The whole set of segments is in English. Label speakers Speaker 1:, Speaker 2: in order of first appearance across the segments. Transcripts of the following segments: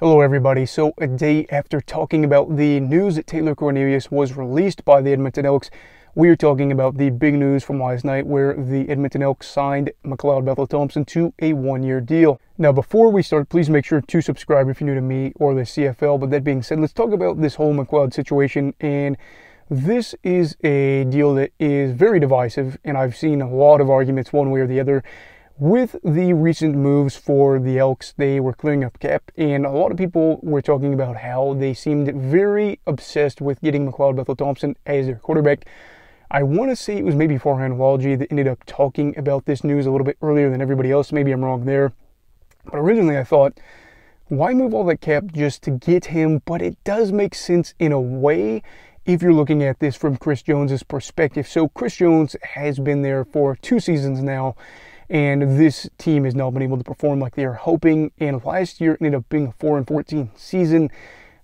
Speaker 1: Hello everybody. So a day after talking about the news that Taylor Cornelius was released by the Edmonton Elks, we are talking about the big news from last night where the Edmonton Elks signed McLeod Bethel-Thompson to a one-year deal. Now before we start, please make sure to subscribe if you're new to me or the CFL. But that being said, let's talk about this whole McLeod situation. And this is a deal that is very divisive, and I've seen a lot of arguments one way or the other. With the recent moves for the Elks, they were clearing up cap, and a lot of people were talking about how they seemed very obsessed with getting McLeod Bethel-Thompson as their quarterback. I want to say it was maybe Farhan Walji that ended up talking about this news a little bit earlier than everybody else. Maybe I'm wrong there. But originally I thought, why move all that cap just to get him? But it does make sense in a way if you're looking at this from Chris Jones's perspective. So Chris Jones has been there for 2 seasons now, and this team has not been able to perform like they are hoping. And last year ended up being a 4-14 season.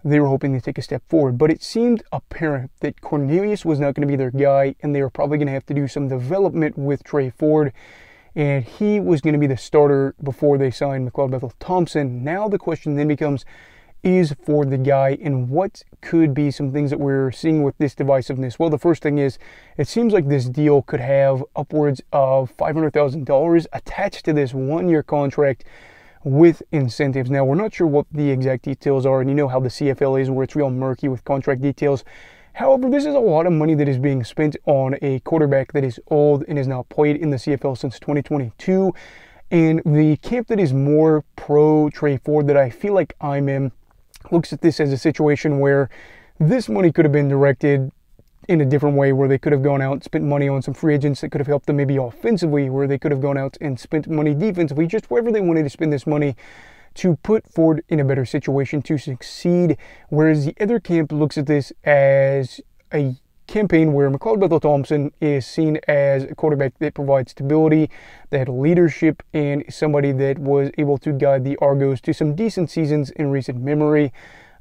Speaker 1: They were hoping to take a step forward, but it seemed apparent that Cornelius was not going to be their guy, and they were probably going to have to do some development with Tre Ford, and he was going to be the starter before they signed McLeod Bethel-Thompson. Now the question then becomes, is Ford the guy, and what could be some things that we're seeing with this divisiveness? Well, the first thing is, it seems like this deal could have upwards of $500,000 attached to this one-year contract with incentives. Now, we're not sure what the exact details are, and you know how the CFL is, where it's real murky with contract details. However, this is a lot of money that is being spent on a quarterback that is old and has not played in the CFL since 2022. And the camp that is more pro Tre Ford that I feel like I'm in looks at this as a situation where this money could have been directed in a different way, where they could have gone out and spent money on some free agents that could have helped them maybe offensively, where they could have gone out and spent money defensively, just wherever they wanted to spend this money to put Ford in a better situation to succeed. Whereas the other camp looks at this as a campaign where McLeod Bethel-Thompson is seen as a quarterback that provides stability, that had leadership, and somebody that was able to guide the Argos to some decent seasons in recent memory.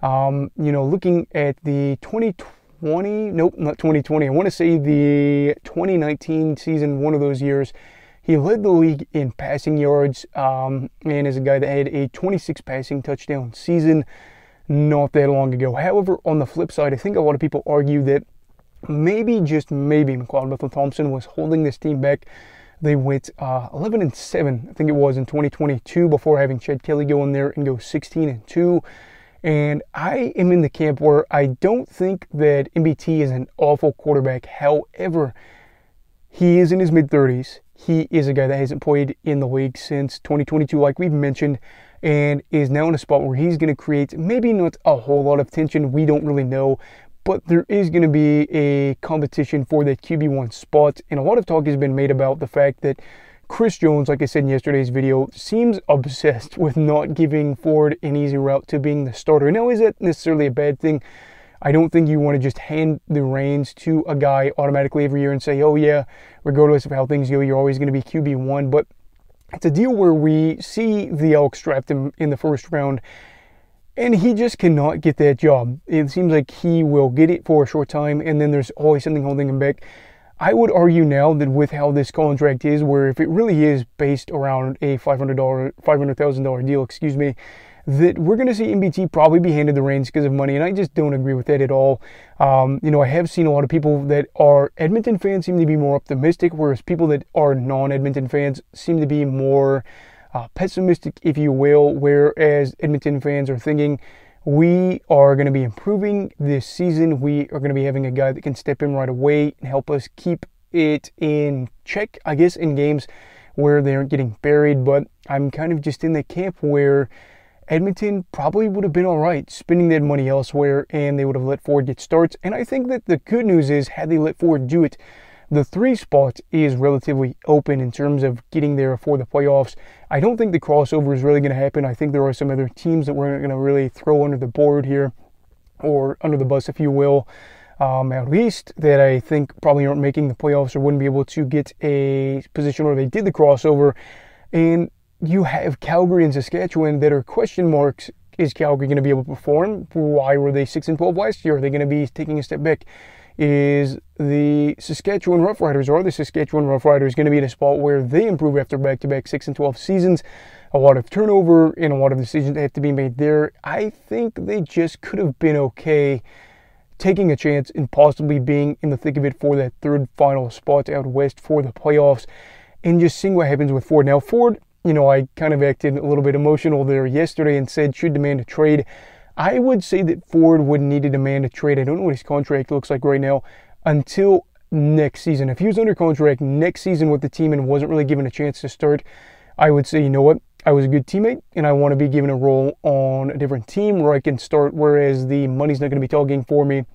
Speaker 1: Looking at the 2020, nope, not 2020, I want to say the 2019 season, one of those years, he led the league in passing yards, and is a guy that had a 26 passing touchdown season not that long ago. However, on the flip side, I think a lot of people argue that maybe, just maybe, McLeod Bethel-Thompson was holding this team back. They went 11-7, I think it was, in 2022 before having Chad Kelly go in there and go 16-2. And I am in the camp where I don't think that MBT is an awful quarterback. However, he is in his mid-30s. He is a guy that hasn't played in the league since 2022, like we've mentioned, and is now in a spot where he's going to create maybe not a whole lot of tension. We don't really know. But there is going to be a competition for that QB1 spot. And a lot of talk has been made about the fact that Chris Jones, like I said in yesterday's video, seems obsessed with not giving Ford an easy route to being the starter. Now, is that necessarily a bad thing? I don't think you want to just hand the reins to a guy automatically every year and say, oh yeah, regardless of how things go, you're always going to be QB1. But it's a deal where we see the Elks draft him in the first round, and he just cannot get that job. It seems like he will get it for a short time, and then there's always something holding him back. I would argue now that with how this contract is, where if it really is based around a $500,000 deal, that we're going to see MBT probably be handed the reins because of money, and I just don't agree with that at all. I have seen a lot of people that are Edmonton fans seem to be more optimistic, whereas people that are non-Edmonton fans seem to be more pessimistic, if you will, whereas Edmonton fans are thinking we are going to be improving this season. We are going to be having a guy that can step in right away and help us keep it in check, I guess, in games where they aren't getting buried. But I'm kind of just in the camp where Edmonton probably would have been all right spending that money elsewhere, and they would have let Ford get starts. And I think that the good news is, had they let Ford do it, the 3 spot is relatively open in terms of getting there for the playoffs. I don't think the crossover is really going to happen. I think there are some other teams that we're going to really throw under the board here, or under the bus, if you will, at least, that I think probably aren't making the playoffs or wouldn't be able to get a position where they did the crossover. And you have Calgary and Saskatchewan that are question marks. Is Calgary going to be able to perform? Why were they 6-12 last year? Are they going to be taking a step back? Is the Saskatchewan Roughriders, or the Saskatchewan Roughriders, going to be in a spot where they improve after back-to-back 6-12 seasons? a lot of turnover and a lot of decisions that have to be made there. I think they just could have been okay taking a chance and possibly being in the thick of it for that third final spot out west for the playoffs and just seeing what happens with Ford. Now, Ford, I kind of acted a little bit emotional there yesterday and said should demand a trade. I would say that Ford would need to demand a trade. I don't know what his contract looks like right now until next season. If he was under contract next season with the team and wasn't really given a chance to start, I would say, you know what? I was a good teammate and I want to be given a role on a different team where I can start, whereas the money's not going to be talking for me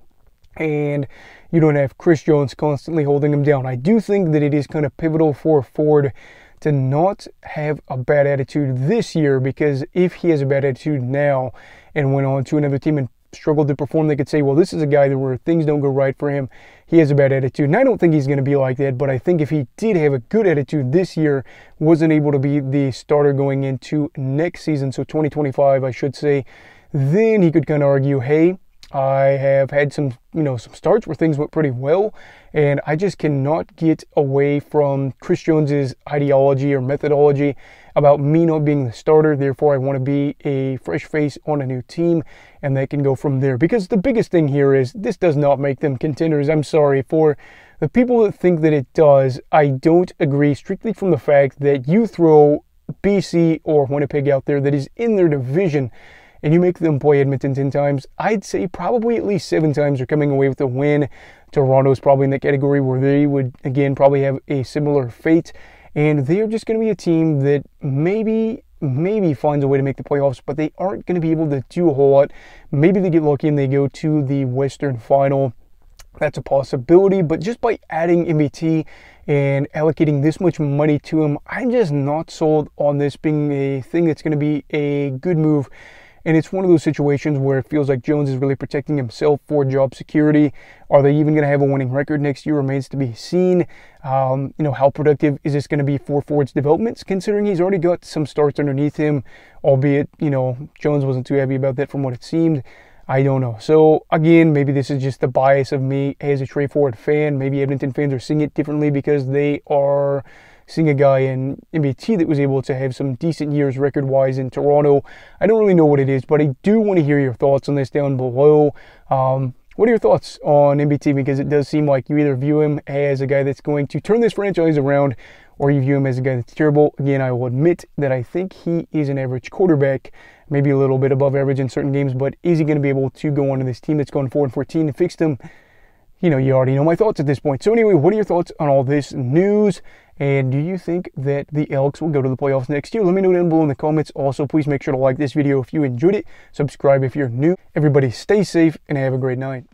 Speaker 1: and you don't have Chris Jones constantly holding him down. I do think that it is kind of pivotal for Ford to not have a bad attitude this year, because if he has a bad attitude now and went on to another team and struggled to perform, they could say, well, this is a guy that where things don't go right for him, he has a bad attitude. And I don't think he's going to be like that, but I think if he did have a good attitude this year, wasn't able to be the starter going into next season, so 2025 I should say, then he could kind of argue, hey, I have had some starts where things went pretty well, and I just cannot get away from Chris Jones's ideology or methodology about me not being the starter. Therefore, I want to be a fresh face on a new team, and they can go from there. Because the biggest thing here is this does not make them contenders. I'm sorry for the people that think that it does. I don't agree, strictly from the fact that you throw BC or Winnipeg out there that is in their division, and you make them play Edmonton 10 times, I'd say probably at least 7 times are coming away with a win. Toronto's probably in that category where they would, again, probably have a similar fate. And they're just going to be a team that maybe finds a way to make the playoffs, but they aren't going to be able to do a whole lot. Maybe they get lucky and they go to the Western Final. That's a possibility, but just by adding MBT and allocating this much money to him, I'm just not sold on this being a thing that's going to be a good move. And it's one of those situations where it feels like Jones is really protecting himself for job security. Are they even going to have a winning record next year remains to be seen. How productive is this going to be for Ford's developments, considering he's already got some starts underneath him, albeit, Jones wasn't too happy about that from what it seemed. I don't know. So, again, maybe this is just the bias of me as a Tre Ford fan. Maybe Edmonton fans are seeing it differently because they are seeing a guy in MBT that was able to have some decent years record-wise in Toronto. I don't really know what it is, but I do want to hear your thoughts on this down below. What are your thoughts on MBT? Because it does seem like you either view him as a guy that's going to turn this franchise around, or you view him as a guy that's terrible. Again, I will admit that I think he is an average quarterback, maybe a little bit above average in certain games, but is he going to be able to go on to this team that's going 4-14 and fix them? You already know my thoughts at this point. So anyway, what are your thoughts on all this news? And do you think that the Elks will go to the playoffs next year? Let me know down below in the comments. Also, please make sure to like this video if you enjoyed it. Subscribe if you're new. Everybody stay safe and have a great night.